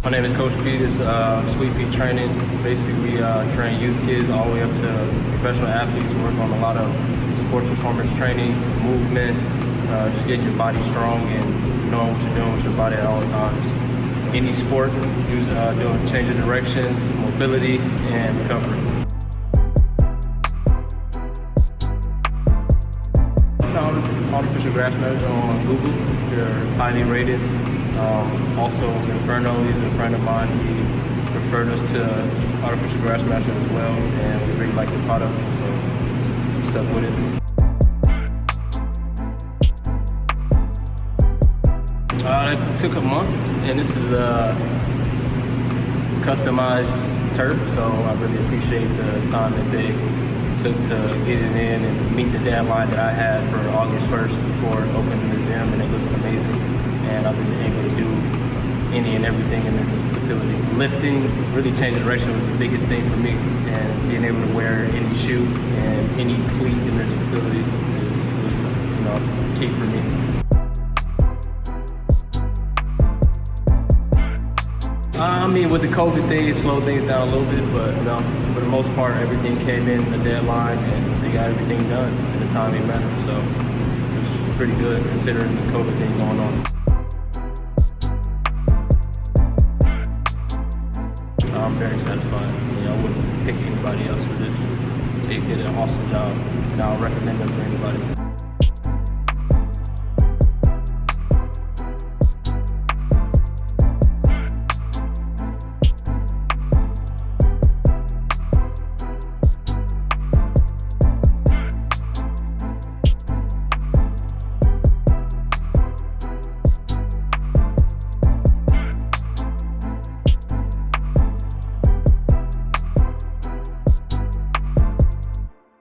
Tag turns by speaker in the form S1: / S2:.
S1: My name is Coach Pete. It's Sweet Feet Training. Basically, train youth kids all the way up to professional athletes. Work on a lot of sports performance training, movement, just getting your body strong and knowing what you're doing with your body at all times. Any sport, doing change of direction, mobility, and recovery. I found artificial grass measures on Google. They're highly rated. Also, Inferno, he's a friend of mine. He referred us to artificial grass matches as well, and we really like the product, so we stuck with it. It took a month, and this is customized turf, so I really appreciate the time that they took to get it in and meet the deadline that I had for August 1st before opening the gym, and it looks amazing. And I've been able to do any and everything in this facility. Lifting, really changing direction was the biggest thing for me, and being able to wear any shoe and any cleat in this facility was key for me. I mean, with the COVID thing, it slowed things down a little bit, but for the most part, everything came in the deadline, and they got everything done in a timely manner. So it was pretty good considering the COVID thing going on. I'm very satisfied. I wouldn't pick anybody else for this. They did an awesome job, and I'll recommend them for anybody.